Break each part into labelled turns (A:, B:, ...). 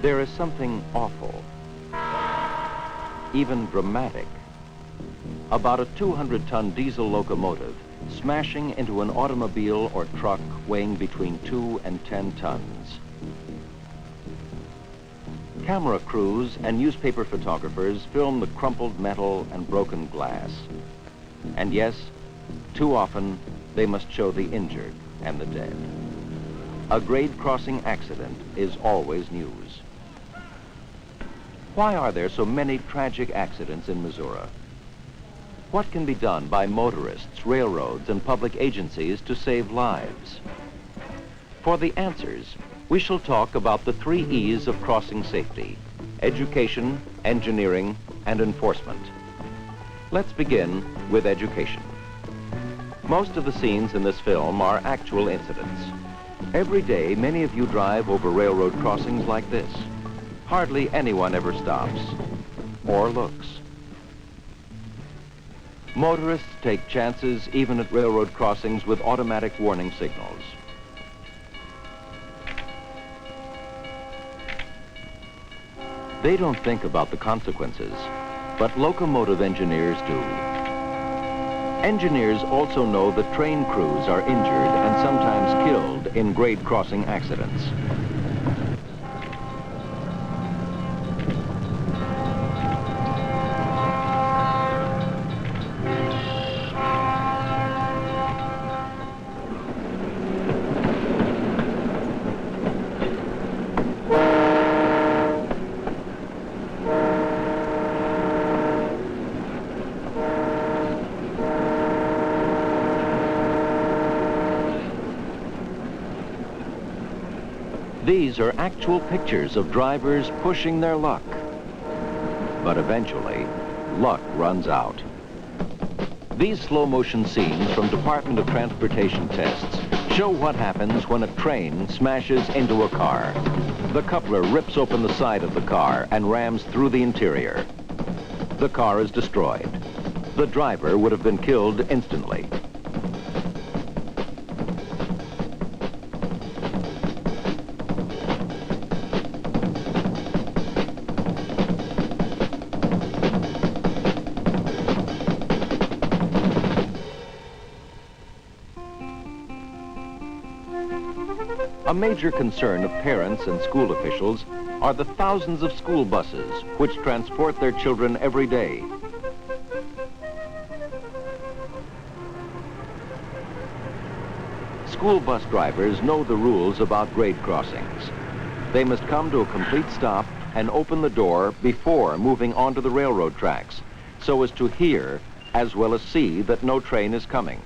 A: There is something awful, even dramatic, about a 200-ton diesel locomotive smashing into an automobile or truck weighing between 2 and 10 tons. Camera crews and newspaper photographers film the crumpled metal and broken glass. And yes, too often, they must show the injured and the dead. A grade crossing accident is always news. Why are there so many tragic accidents in Missouri? What can be done by motorists, railroads, and public agencies to save lives? For the answers, we shall talk about the 3 E's of crossing safety: education, engineering, and enforcement. Let's begin with education. Most of the scenes in this film are actual incidents. Every day, many of you drive over railroad crossings like this. Hardly anyone ever stops or looks. Motorists take chances even at railroad crossings with automatic warning signals. They don't think about the consequences, but locomotive engineers do. Engineers also know that train crews are injured and sometimes killed in grade crossing accidents. These are actual pictures of drivers pushing their luck. But eventually, luck runs out. These slow-motion scenes from Department of Transportation tests show what happens when a train smashes into a car. The coupler rips open the side of the car and rams through the interior. The car is destroyed. The driver would have been killed instantly. A major concern of parents and school officials are the thousands of school buses which transport their children every day. School bus drivers know the rules about grade crossings. They must come to a complete stop and open the door before moving onto the railroad tracks, so as to hear as well as see that no train is coming.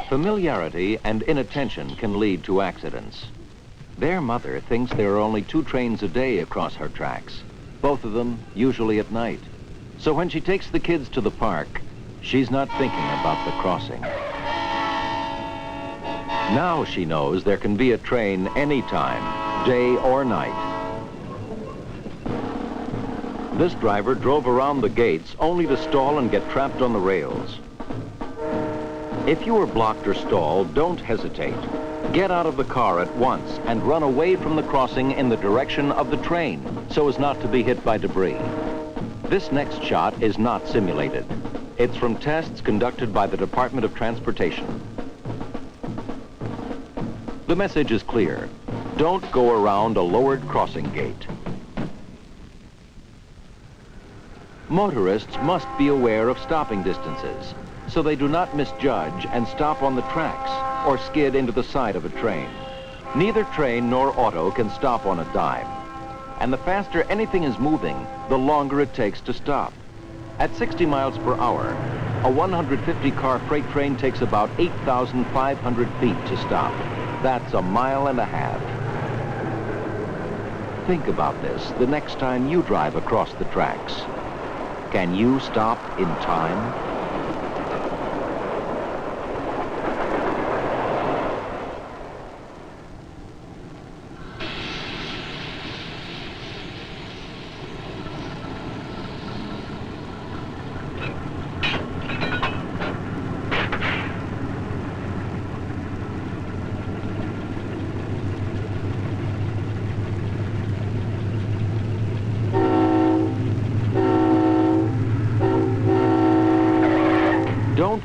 A: Familiarity and inattention can lead to accidents. Their mother thinks there are only 2 trains a day across her tracks, both of them usually at night. So when she takes the kids to the park, she's not thinking about the crossing. Now she knows there can be a train anytime, day or night. This driver drove around the gates only to stall and get trapped on the rails. If you are blocked or stalled, don't hesitate. Get out of the car at once and run away from the crossing in the direction of the train so as not to be hit by debris. This next shot is not simulated. It's from tests conducted by the Department of Transportation. The message is clear. Don't go around a lowered crossing gate. Motorists must be aware of stopping distances, so they do not misjudge and stop on the tracks or skid into the side of a train. Neither train nor auto can stop on a dime. And the faster anything is moving, the longer it takes to stop. At 60 miles per hour, a 150-car freight train takes about 8,500 feet to stop. That's 1.5 miles. Think about this the next time you drive across the tracks. Can you stop in time?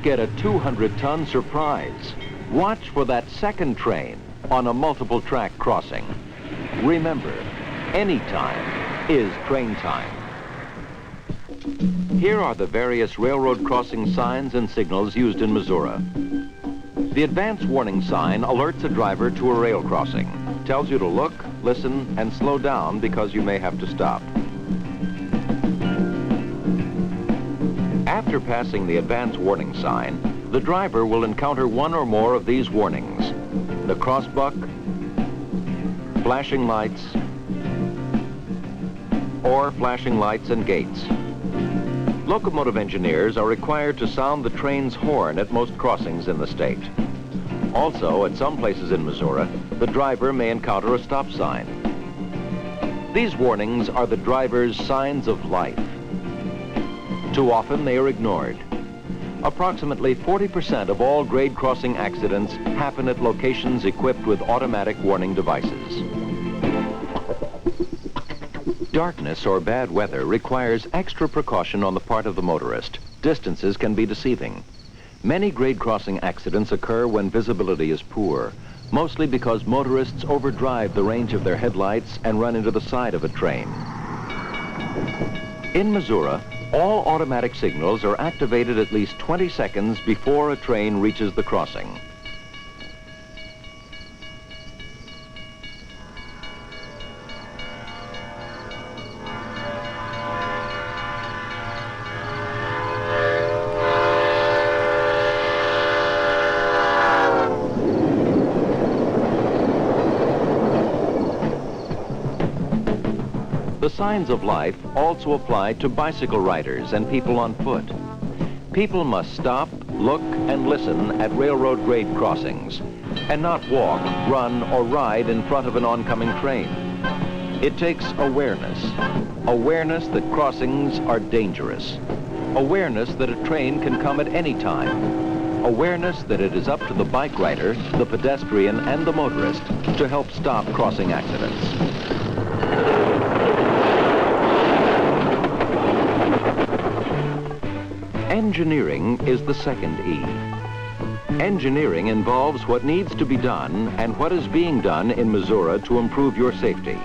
A: get a 200-ton surprise. Watch for that second train on a multiple track crossing. Remember, any time is train time. Here are the various railroad crossing signs and signals used in Missouri. The advance warning sign alerts a driver to a rail crossing, tells you to look, listen, and slow down because you may have to stop. After passing the advance warning sign, the driver will encounter one or more of these warnings: the crossbuck, flashing lights, or flashing lights and gates. Locomotive engineers are required to sound the train's horn at most crossings in the state. Also, at some places in Missouri, the driver may encounter a stop sign. These warnings are the driver's signs of life. Too often, they are ignored. Approximately 40% of all grade crossing accidents happen at locations equipped with automatic warning devices. Darkness or bad weather requires extra precaution on the part of the motorist. Distances can be deceiving. Many grade crossing accidents occur when visibility is poor, mostly because motorists overdrive the range of their headlights and run into the side of a train. In Missouri, all automatic signals are activated at least 20 seconds before a train reaches the crossing. The signs of life also apply to bicycle riders and people on foot. People must stop, look, and listen at railroad grade crossings, and not walk, run, or ride in front of an oncoming train. It takes awareness. Awareness that crossings are dangerous. Awareness that a train can come at any time. Awareness that it is up to the bike rider, the pedestrian, and the motorist to help stop crossing accidents. Engineering is the second E. Engineering involves what needs to be done and what is being done in Missouri to improve your safety.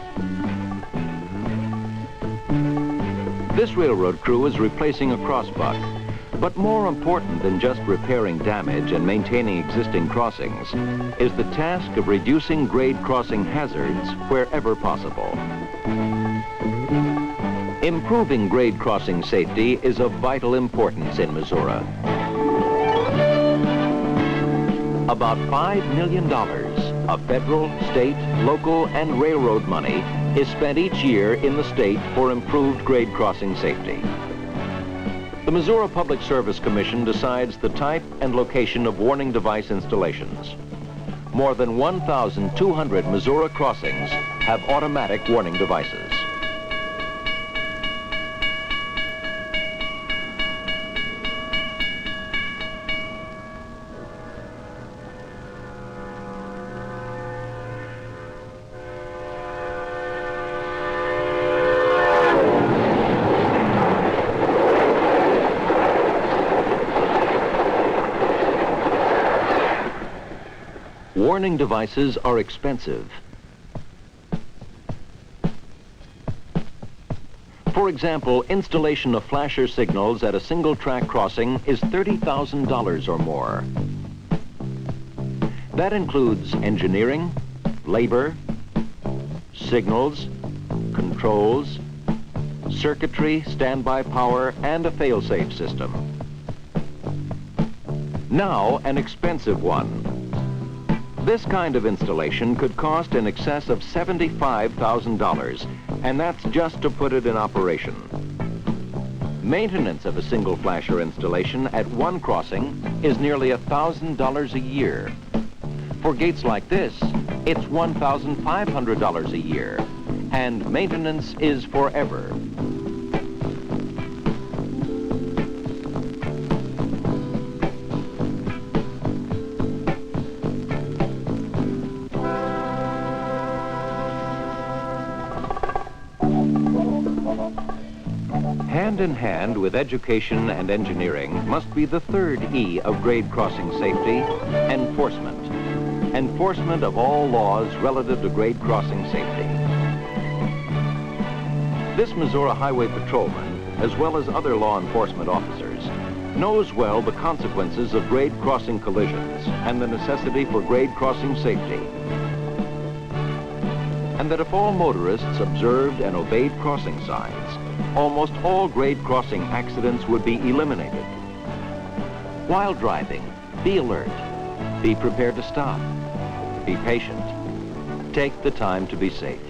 A: This railroad crew is replacing a crossbuck, but more important than just repairing damage and maintaining existing crossings is the task of reducing grade crossing hazards wherever possible. Improving grade crossing safety is of vital importance in Missouri. About $5 million of federal, state, local, and railroad money is spent each year in the state for improved grade crossing safety. The Missouri Public Service Commission decides the type and location of warning device installations. More than 1,200 Missouri crossings have automatic warning devices. Warning devices are expensive. For example, installation of flasher signals at a single track crossing is $30,000 or more. That includes engineering, labor, signals, controls, circuitry, standby power, and a fail-safe system. Now, an expensive one. This kind of installation could cost in excess of $75,000, and that's just to put it in operation. Maintenance of a single flasher installation at one crossing is nearly $1,000 a year. For gates like this, it's $1,500 a year, and maintenance is forever. Hand in hand with education and engineering must be the third E of grade crossing safety, enforcement. Enforcement of all laws relative to grade crossing safety. This Missouri Highway Patrolman, as well as other law enforcement officers, knows well the consequences of grade crossing collisions and the necessity for grade crossing safety. And that if all motorists observed and obeyed crossing signs, almost all grade crossing accidents would be eliminated. While driving, be alert. Be prepared to stop. Be patient. Take the time to be safe.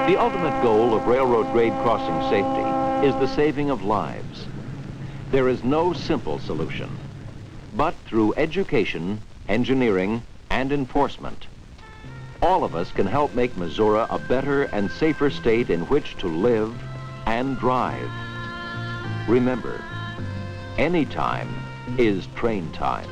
A: The ultimate goal of railroad grade crossing safety is the saving of lives. There is no simple solution, but through education, engineering, and enforcement, all of us can help make Missouri a better and safer state in which to live and drive. Remember, any time is train time.